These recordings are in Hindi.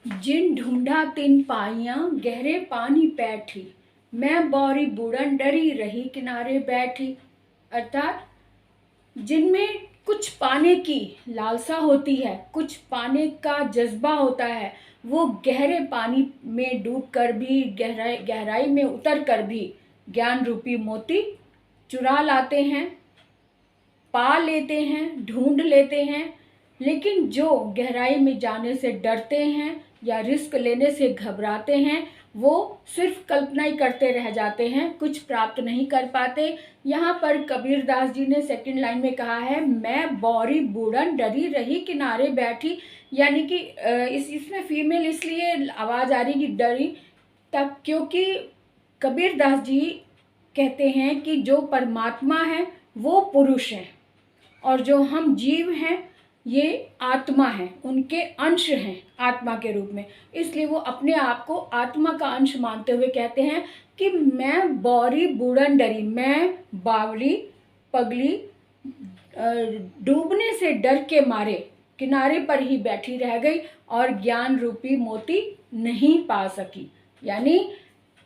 जिन ढूंढा तिन पाइयां गहरे पानी पैठी, मैं बौरी बूढ़न डरी रही किनारे बैठी। अर्थात जिनमें कुछ पाने की लालसा होती है, कुछ पाने का जज्बा होता है, वो गहरे पानी में डूबकर भी, गहराई में उतर कर भी ज्ञान रूपी मोती चुरा लाते हैं, पा लेते हैं, ढूंढ लेते हैं। लेकिन जो गहराई में जाने से डरते हैं या रिस्क लेने से घबराते हैं, वो सिर्फ कल्पना ही करते रह जाते हैं, कुछ प्राप्त नहीं कर पाते। यहाँ पर कबीर दास जी ने सेकंड लाइन में कहा है, मैं बौरी बूढ़न डरी रही किनारे बैठी। यानी कि इसमें फीमेल इसलिए आवाज़ आ रही कि डरी तक, क्योंकि कबीर दास जी कहते हैं कि जो परमात्मा है वो पुरुष है और जो हम जीव हैं ये आत्मा है, उनके अंश हैं आत्मा के रूप में। इसलिए वो अपने आप को आत्मा का अंश मानते हुए कहते हैं कि मैं बौरी बूढ़न डरी, मैं बावली पगली डूबने से डर के मारे किनारे पर ही बैठी रह गई और ज्ञान रूपी मोती नहीं पा सकी। यानी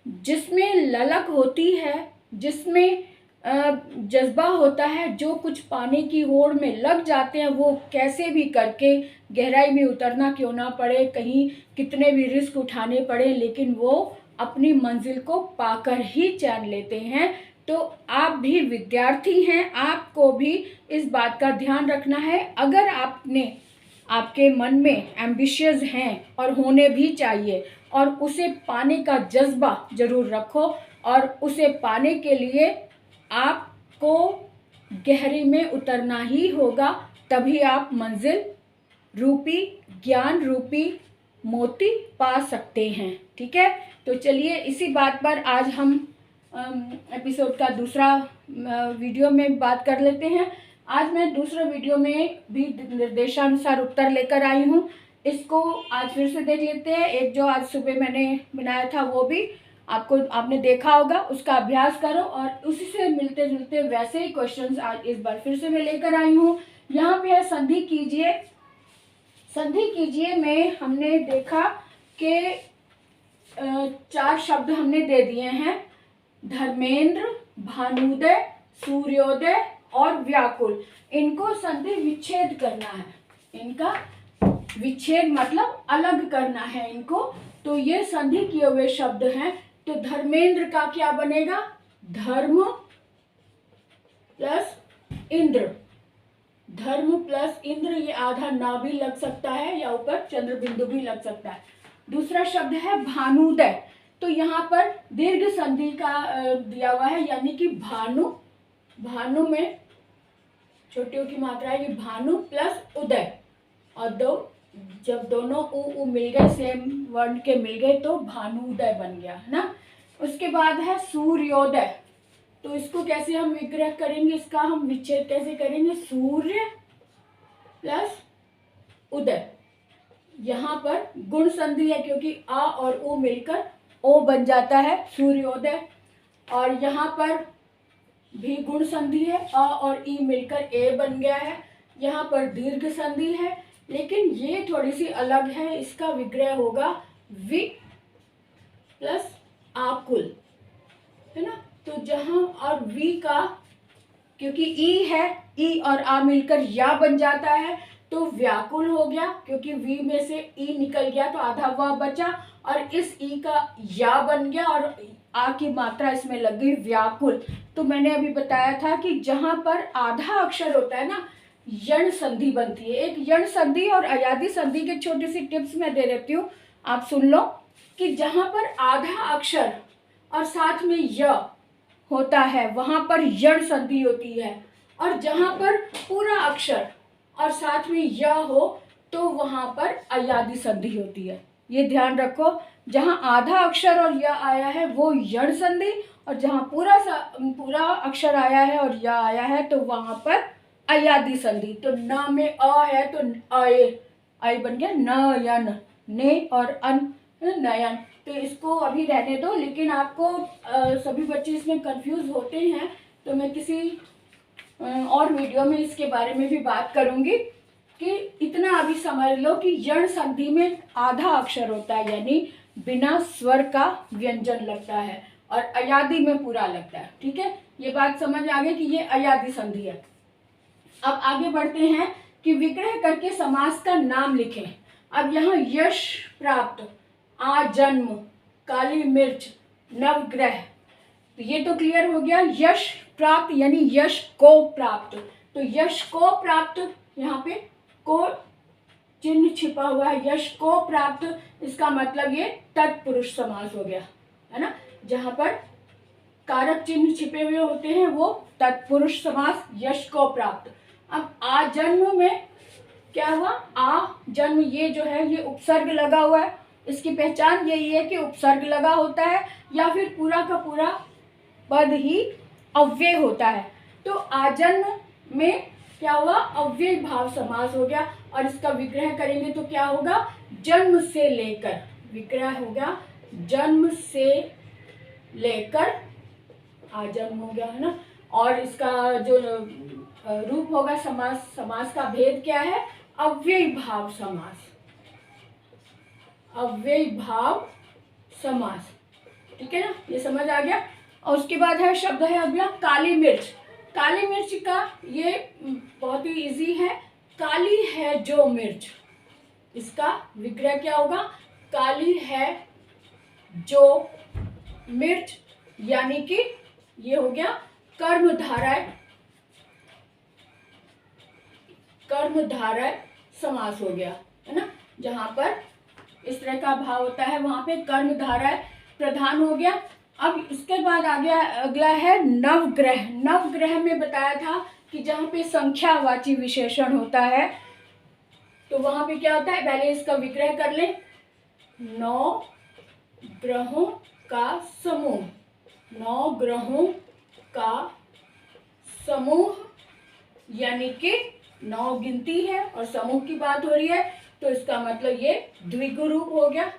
जिसमें ललक होती है, जिसमें जज्बा होता है, जो कुछ पाने की होड़ में लग जाते हैं, वो कैसे भी करके गहराई में उतरना क्यों ना पड़े, कहीं कितने भी रिस्क उठाने पड़े, लेकिन वो अपनी मंजिल को पाकर ही चैन लेते हैं। तो आप भी विद्यार्थी हैं, आपको भी इस बात का ध्यान रखना है। अगर आपके मन में एम्बिशियस हैं और होने भी चाहिए, और उसे पाने का जज्बा जरूर रखो, और उसे पाने के लिए आपको गहरे में उतरना ही होगा, तभी आप मंजिल रूपी, ज्ञान रूपी मोती पा सकते हैं। ठीक है, तो चलिए इसी बात पर आज हम एपिसोड का दूसरा वीडियो में बात कर लेते हैं। आज मैं दूसरे वीडियो में भी निर्देशानुसार उत्तर लेकर आई हूँ, इसको आज फिर से देख लेते हैं। एक जो आज सुबह मैंने बनाया था वो भी आपने देखा होगा, उसका अभ्यास करो, और उसी से मिलते जुलते वैसे ही क्वेश्चंस आज इस बार फिर से मैं लेकर आई हूँ। यहाँ पे है संधि कीजिए। संधि कीजिए में हमने देखा कि 4 शब्द हमने दे दिए हैं, धर्मेंद्र, भानुदय, सूर्योदय और व्याकुल। इनको संधि विच्छेद करना है, इनका विच्छेद मतलब अलग करना है इनको। तो ये संधि किए हुए शब्द हैं। तो धर्मेंद्र का क्या बनेगा, धर्म प्लस इंद्र, धर्म प्लस इंद्र, ये आधा ना भी लग सकता है या ऊपर चंद्र बिंदु भी लग सकता है। दूसरा शब्द है भानुदय, तो यहाँ पर दीर्घ संधि का दिया हुआ है, यानी कि भानु, भानु में छोटियों की मात्रा है, ये भानु प्लस उदय, और जब दोनों उ मिल गए, सेम वर्ण के मिल गए, तो भानुदय बन गया है ना। उसके बाद है सूर्योदय, तो इसको कैसे हम विग्रह करेंगे, इसका हम विच्छेद कैसे करेंगे, सूर्य प्लस उदय। यहाँ पर गुण संधि है, क्योंकि आ और उ मिलकर ओ बन जाता है सूर्योदय, और यहाँ पर भी गुण संधि है, अ और ई मिलकर ए बन गया है। यहाँ पर दीर्घ संधि है, लेकिन ये थोड़ी सी अलग है, इसका विग्रह होगा वि प्लस आकुल, है ना। तो जहां और वी का, क्योंकि ई है, ई और आ मिलकर या बन जाता है, तो व्याकुल हो गया, क्योंकि वी में से ई निकल गया तो आधा वा बचा, और इस ई का या बन गया और आ की मात्रा इसमें लग गई व्याकुल। तो मैंने अभी बताया था कि जहां पर आधा अक्षर होता है ना, यण संधि बनती है। एक यण संधि और अयादी संधि की छोटी सी टिप्स मैं दे देती हूँ, आप सुन लो। कि जहां पर आधा अक्षर और साथ में य होता है वहां पर यण संधि होती है, और जहां पर पूरा अक्षर और साथ में य हो तो वहां पर अयादी संधि होती है। ये ध्यान रखो, जहां आधा अक्षर और य आया है वो यण संधि, और जहां पूरा अक्षर आया है और य आया है तो वहां पर अयादी संधि। तो न में अ है तो अय बन गया, न यन, ने और अन नयन। तो इसको अभी रहने दो, लेकिन आपको सभी बच्चे इसमें कंफ्यूज होते हैं, तो मैं किसी और वीडियो में इसके बारे में भी बात करूंगी कि इतना अभी समझ लो कि यण संधि में आधा अक्षर होता है, यानी बिना स्वर का व्यंजन लगता है, और अयादि में पूरा लगता है। ठीक है, ये बात समझ आ गई कि ये अयादि संधि है। अब आगे बढ़ते हैं कि विग्रह करके समास का नाम लिखें। अब यहाँ यश प्राप्त, आजन्म, काली मिर्च, नवग्रह, तो ये तो क्लियर हो गया। यश प्राप्त यानी यश को प्राप्त, तो यश को प्राप्त, यहाँ पे को चिन्ह छिपा हुआ है, यश को प्राप्त, इसका मतलब ये तत्पुरुष समास हो गया, है ना। जहां पर कारक चिन्ह छिपे हुए होते हैं वो तत्पुरुष समास, यश को प्राप्त। अब आजन्म में क्या हुआ, आ जन्म, ये जो है ये उपसर्ग लगा हुआ है। इसकी पहचान यही है कि उपसर्ग लगा होता है या फिर पूरा का पूरा पद ही अव्यय होता है। तो आजन्म में क्या हुआ, अव्यय भाव समास हो गया, और इसका विग्रह करेंगे तो क्या होगा, जन्म से लेकर, विग्रह हो गया जन्म से लेकर आजन्म हो गया, है ना। और इसका जो रूप होगा समास, समास का भेद क्या है, अव्यय भाव समास, अव्यय भाव समास। ठीक है ना, ये समझ आ गया। और उसके बाद है शब्द है अगला काली मिर्च। काली मिर्च का ये बहुत ही इजी है, काली है जो मिर्च, इसका विग्रह क्या होगा, काली है जो मिर्च, यानी कि ये हो गया कर्मधारय, कर्मधारय समास हो गया, है ना। जहां पर इस तरह का भाव होता है वहां पे कर्मधारय प्रधान हो गया। अब इसके बाद आ गया अगला है नवग्रह। नवग्रह में बताया था कि जहां पे संख्यावाची विशेषण होता है तो वहां पे क्या होता है, पहले इसका विग्रह कर ले, 9 ग्रहों का समूह, 9 ग्रहों का समूह, यानी कि 9 गिनती है और समूह की बात हो रही है, तो इसका मतलब ये द्विगु रूप हो गया,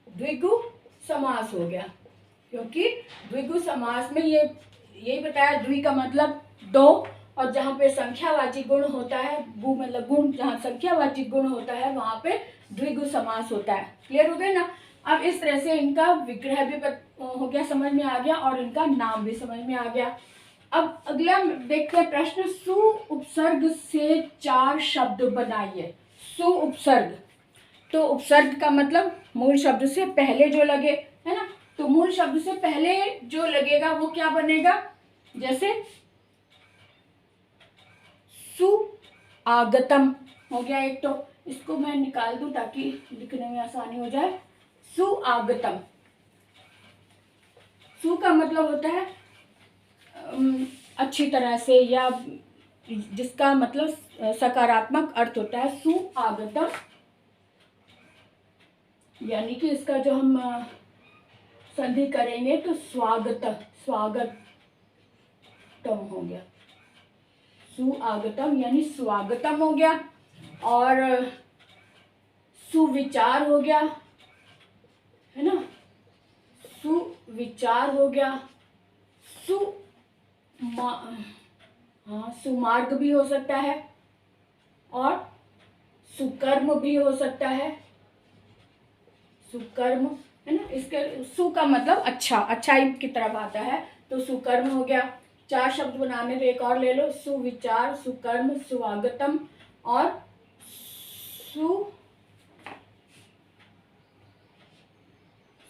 द्विगु समास हो गया। क्योंकि द्विगु समास में ये यही बताया, द्वि का मतलब 2, और जहाँ पे संख्यावाची गुण होता है, गु मतलब गुण, जहाँ संख्यावाची गुण होता है वहां पे द्विगु समास होता है। क्लियर हो गया ना। अब इस तरह से इनका विग्रह भी हो गया, समझ में आ गया, और इनका नाम भी समझ में आ गया। अब अगला देखते हैं प्रश्न, सु उपसर्ग से 4 शब्द बनाइए। सु उपसर्ग, तो उपसर्ग का मतलब मूल शब्द से पहले जो लगे, है ना। तो मूल शब्द से पहले जो लगेगा वो क्या बनेगा, जैसे सु आगतम हो गया एक, तो इसको मैं निकाल दूं ताकि लिखने में आसानी हो जाए। सु आगतम, सु का मतलब होता है अच्छी तरह से, या जिसका मतलब सकारात्मक अर्थ होता है, सु आगतम, यानी कि इसका जो हम संधि करेंगे तो स्वागत, स्वागतम हो गया, सुआगतम यानी स्वागतम हो गया। और सुविचार हो गया, है ना, सुविचार हो गया, सुमार्ग भी हो सकता है, और सुकर्म भी हो सकता है, सुकर्म, है ना। इसके सु का मतलब अच्छा, अच्छाई की तरफ आता है, तो सुकर्म हो गया। 4 शब्द बनाने तो एक और ले लो, सुविचार, सुकर्म, सुआगतम और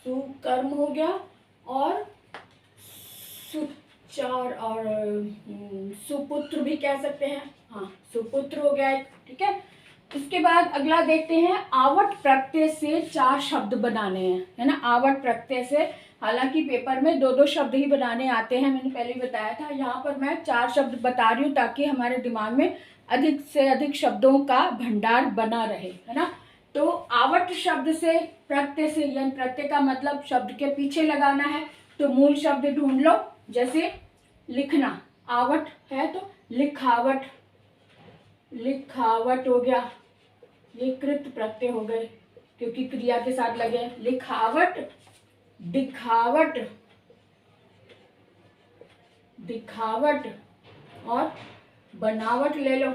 सुकर्म हो गया, और सुचार, और सुपुत्र भी कह सकते हैं, हाँ सुपुत्र हो गया एक। ठीक है, इसके बाद अगला देखते हैं, आवट प्रत्यय से 4 शब्द बनाने हैं, है ना। आवट प्रत्यय से, हालांकि पेपर में 2-2 शब्द ही बनाने आते हैं, मैंने पहले ही बताया था। यहाँ पर मैं 4 शब्द बता रही हूँ ताकि हमारे दिमाग में अधिक से अधिक शब्दों का भंडार बना रहे, है ना। तो आवट शब्द से, प्रत्यय से, यानी प्रत्यय का मतलब शब्द के पीछे लगाना है, तो मूल शब्द ढूंढ लो। जैसे लिखना, आवट है तो लिखावट, लिखावट हो गया, ये कृत प्रत्यय हो गए क्योंकि क्रिया के साथ लगे। लिखावट, दिखावट, दिखावट, और बनावट ले लो,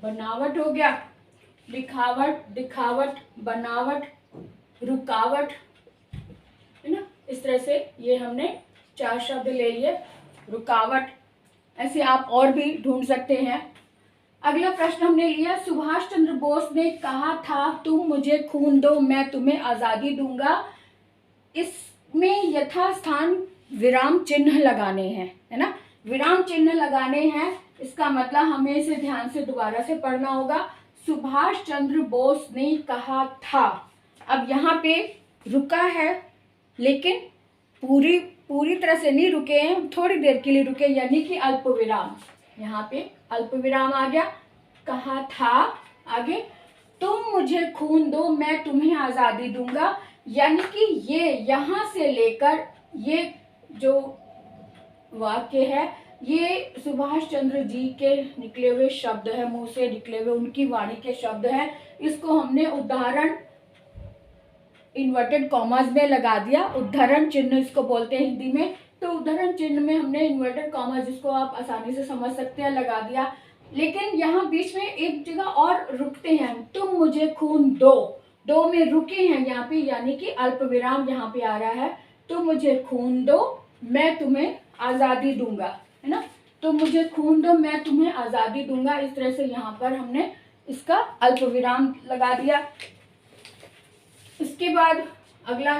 बनावट हो गया, लिखावट, दिखावट, बनावट, रुकावट, है ना। इस तरह से ये हमने 4 शब्द ले लिए। रुकावट, ऐसे आप और भी ढूंढ सकते हैं। अगला प्रश्न हमने लिया, सुभाष चंद्र बोस ने कहा था तुम मुझे खून दो मैं तुम्हें आज़ादी दूंगा। इसमें यथास्थान विराम चिन्ह लगाने हैं, है ना, विराम चिन्ह लगाने हैं। इसका मतलब हमें इसे ध्यान से दोबारा से पढ़ना होगा। सुभाष चंद्र बोस ने कहा था, अब यहाँ पे रुका है लेकिन पूरी तरह से नहीं रुके हैं, थोड़ी देर के लिए रुके, यानी कि अल्प विराम। यहाँ पे अल्प विराम आ गया। कहा था, आगे तुम मुझे खून दो मैं तुम्हें आज़ादी दूंगा, यानी कि ये यहाँ से लेकर ये जो वाक्य है ये सुभाष चंद्र जी के निकले हुए शब्द है, मुंह से निकले हुए उनकी वाणी के शब्द है। इसको हमने उदाहरण इन्वर्टेड कॉमास में लगा दिया, उदाहरण चिन्ह इसको बोलते हैं हिंदी में। तो उदाहरण चिन्ह में हमने इन्वर्टेड कॉमास, जिसको आप आसानी से समझ सकते हैं, लगा दिया। लेकिन यहाँ बीच में एक जगह और रुकते हैं, तुम मुझे खून दो, दो में रुके हैं यहाँ पे, यानी कि अल्प विराम यहाँ पे आ रहा है। तुम मुझे खून दो मैं तुम्हें आज़ादी दूंगा, है ना, तुम मुझे खून दो मैं तुम्हें आज़ादी दूंगा। इस तरह से यहाँ पर हमने इसका अल्प विराम लगा दिया। इसके बाद अगला,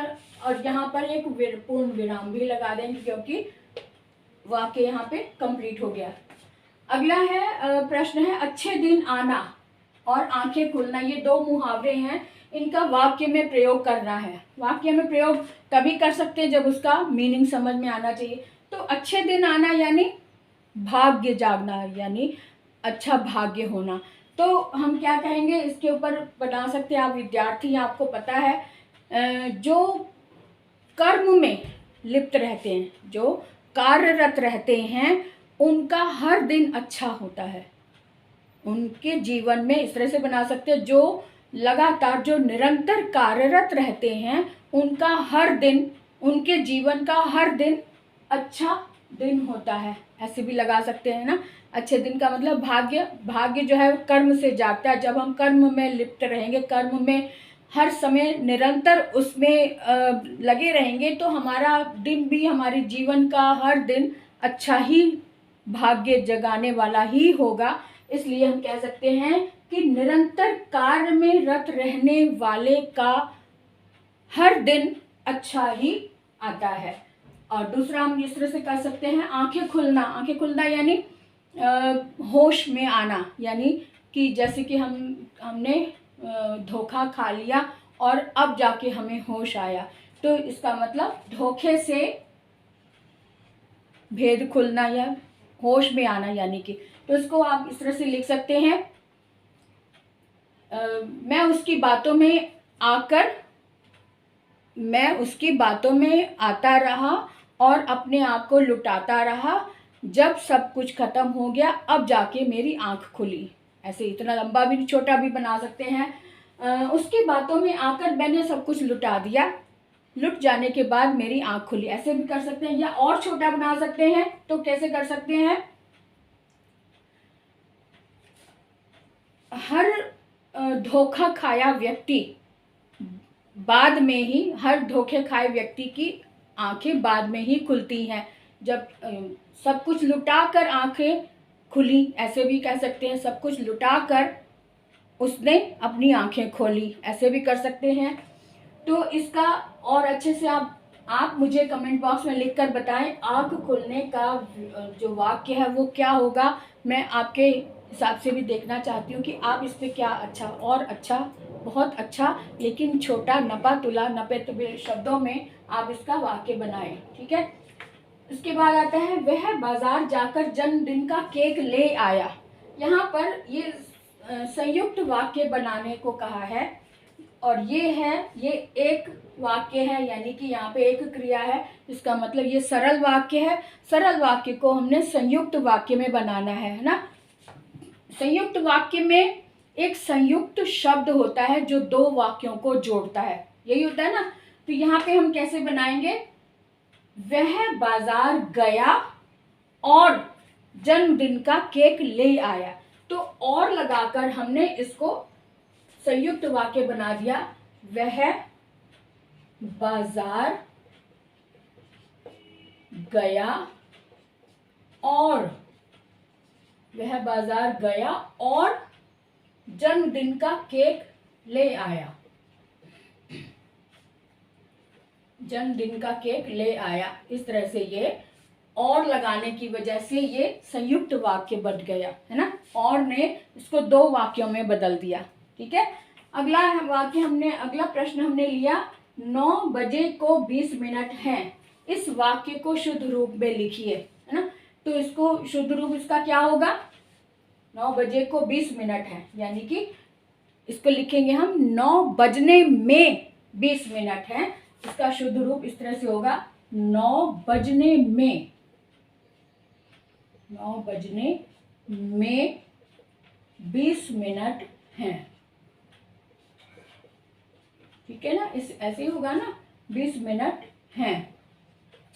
और यहाँ पर एक पूर्ण विराम भी लगा देंगे क्योंकि वाक्य यहाँ पे कंप्लीट हो गया। अगला है प्रश्न है, अच्छे दिन आना और आंखें खुलना, ये 2 मुहावरे हैं, इनका वाक्य में प्रयोग करना है। वाक्य में प्रयोग तभी कर सकते हैं जब उसका मीनिंग समझ में आना चाहिए। तो अच्छे दिन आना यानी भाग्य जागना, यानी अच्छा भाग्य होना। तो हम क्या कहेंगे, इसके ऊपर बना सकते हैं, आप विद्यार्थी हैं, आपको पता है जो कर्म में लिप्त रहते हैं, जो कार्यरत रहते हैं, उनका हर दिन अच्छा होता है उनके जीवन में। इस तरह से बना सकते हैं, जो लगातार, जो निरंतर कार्यरत रहते हैं, उनका हर दिन, उनके जीवन का हर दिन अच्छा दिन होता है, ऐसे भी लगा सकते हैं ना। अच्छे दिन का मतलब भाग्य, भाग्य जो है कर्म से जागता है। जब हम कर्म में लिप्त रहेंगे, कर्म में हर समय निरंतर उसमें लगे रहेंगे, तो हमारा दिन भी, हमारे जीवन का हर दिन अच्छा ही भाग्य जगाने वाला ही होगा। इसलिए हम कह सकते हैं कि निरंतर कार्य में रत रहने वाले का हर दिन अच्छा ही आता है। और दूसरा हम इस तरह से कर सकते हैं, आंखें खुलना। आंखें खुलना यानी होश में आना, यानी कि जैसे कि हमने धोखा खा लिया और अब जाके हमें होश आया, तो इसका मतलब धोखे से भेद खुलना या होश में आना, यानी कि। तो इसको आप इस तरह से लिख सकते हैं, मैं उसकी बातों में आता रहा और अपने आप को लुटाता रहा, जब सब कुछ खत्म हो गया अब जाके मेरी आंख खुली। ऐसे इतना लंबा भी छोटा भी बना सकते हैं। उसकी बातों में आकर मैंने सब कुछ लुटा दिया, लुट जाने के बाद मेरी आंख खुली, ऐसे भी कर सकते हैं। या और छोटा बना सकते हैं, तो कैसे कर सकते हैं, हर धोखा खाया व्यक्ति बाद में ही, हर धोखे खाए व्यक्ति की आंखें बाद में ही खुलती हैं, जब सब कुछ लुटा कर आंखें खुली, ऐसे भी कह सकते हैं। सब कुछ लुटा कर उसने अपनी आंखें खोली, ऐसे भी कर सकते हैं। तो इसका और अच्छे से आप मुझे कमेंट बॉक्स में लिखकर बताएं, आंख खुलने का जो वाक्य है वो क्या होगा। मैं आपके हिसाब से भी देखना चाहती हूँ कि आप इस पर क्या अच्छा, और अच्छा, बहुत अच्छा, लेकिन छोटा, नपा तुला नपे तुले शब्दों में आप इसका वाक्य बनाएं, ठीक है। इसके बाद आता है, वह बाजार जाकर जन्मदिन का केक ले आया। यहाँ पर ये संयुक्त वाक्य बनाने को कहा है, और ये एक वाक्य है, यानी कि यहाँ पे एक क्रिया है, इसका मतलब ये सरल वाक्य है। सरल वाक्य को हमने संयुक्त वाक्य में बनाना है ना। संयुक्त वाक्य में एक संयुक्त शब्द होता है जो 2 वाक्यों को जोड़ता है, यही होता है ना। तो यहाँ पे हम कैसे बनाएंगे, वह बाजार गया और जन्मदिन का केक ले आया। तो तो और लगाकर हमने इसको संयुक्त वाक्य बना दिया। वह बाजार गया और, वह बाजार गया और जन्मदिन का केक ले आया। जन्मदिन का केक ले आया। इस तरह से ये और लगाने की वजह से ये संयुक्त वाक्य बन गया, है ना। और ने इसको 2 वाक्यों में बदल दिया। ठीक है, अगला प्रश्न हमने लिया 9 बजे को 20 मिनट हैं। इस वाक्य को शुद्ध रूप में लिखिए, है ना। तो इसको शुद्ध रूप इसका क्या होगा? 9 बजे को 20 मिनट है, यानी कि इसको लिखेंगे हम 9 बजने में 20 मिनट है। इसका शुद्ध रूप इस तरह से होगा 9 बजने में, 9 बजने में 20 मिनट हैं। ठीक है ना, इस ऐसे ही होगा ना, 20 मिनट हैं।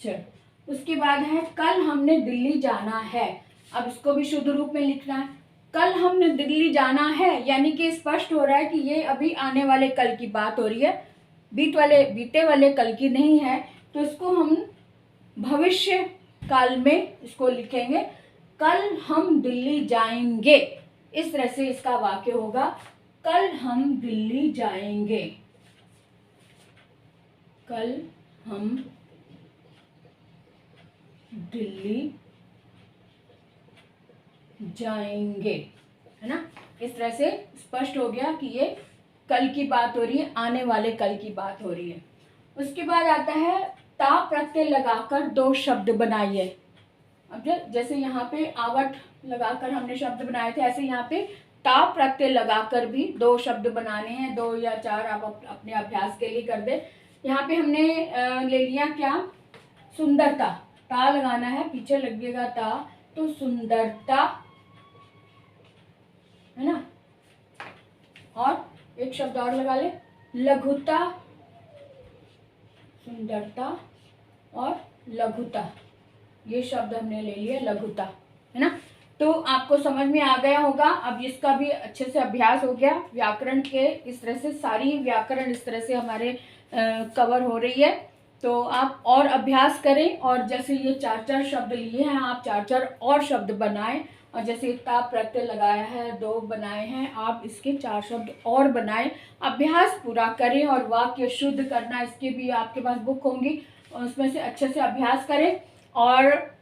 चल, उसके बाद है कल हमने दिल्ली जाना है। अब इसको भी शुद्ध रूप में लिखना है। कल हमने दिल्ली जाना है, यानी कि स्पष्ट हो रहा है कि ये अभी आने वाले कल की बात हो रही है, बीते वाले कल की नहीं है। तो इसको हम भविष्य काल में इसको लिखेंगे, कल हम दिल्ली जाएंगे। इस तरह से इसका वाक्य होगा, कल हम दिल्ली जाएंगे। कल हम दिल्ली जाएंगे, है ना। इस तरह से स्पष्ट हो गया कि ये कल की बात हो रही है, आने वाले कल की बात हो रही है। उसके बाद आता है ता प्रत्यय लगाकर 2 शब्द बनाइए। अब जैसे यहाँ पे आवट लगाकर हमने शब्द बनाए थे, ऐसे यहाँ पे ता प्रत्यय लगाकर भी 2 शब्द बनाने हैं। 2 या 4 आप अपने अभ्यास के लिए कर दे। यहाँ पे हमने ले लिया क्या? सुंदरता। ता लगाना है, पीछे लगेगा ता, तो सुंदरता, है ना। और एक शब्द और लगा ले, लघुता। सुंदरता और लघुता, ये शब्द हमने ले लिए, लघुता, है ना। तो आपको समझ में आ गया होगा। अब इसका भी अच्छे से अभ्यास हो गया। व्याकरण के इस तरह से सारी व्याकरण इस तरह से हमारे कवर हो रही है। तो आप और अभ्यास करें, और जैसे ये 4-4 शब्द लिए हैं, आप 4-4 और शब्द बनाएं। और जैसे ता प्रत्यय लगाया है, 2 बनाए हैं, आप इसके 4 शब्द और बनाएं। अभ्यास पूरा करें और वाक्य शुद्ध करना, इसके भी आपके पास बुक होंगी, उसमें से अच्छे से अभ्यास करें। और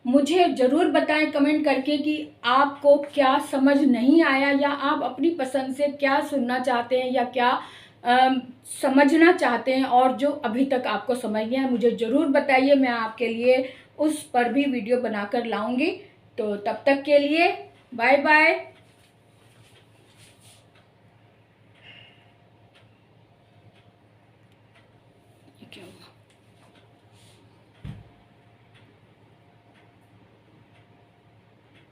मुझे ज़रूर बताएं कमेंट करके कि आपको क्या समझ नहीं आया, या आप अपनी पसंद से क्या सुनना चाहते हैं, या क्या समझना चाहते हैं, और जो अभी तक आपको समझ गया है मुझे ज़रूर बताइए। मैं आपके लिए उस पर भी वीडियो बनाकर लाऊंगी। तो तब तक के लिए बाय बाय।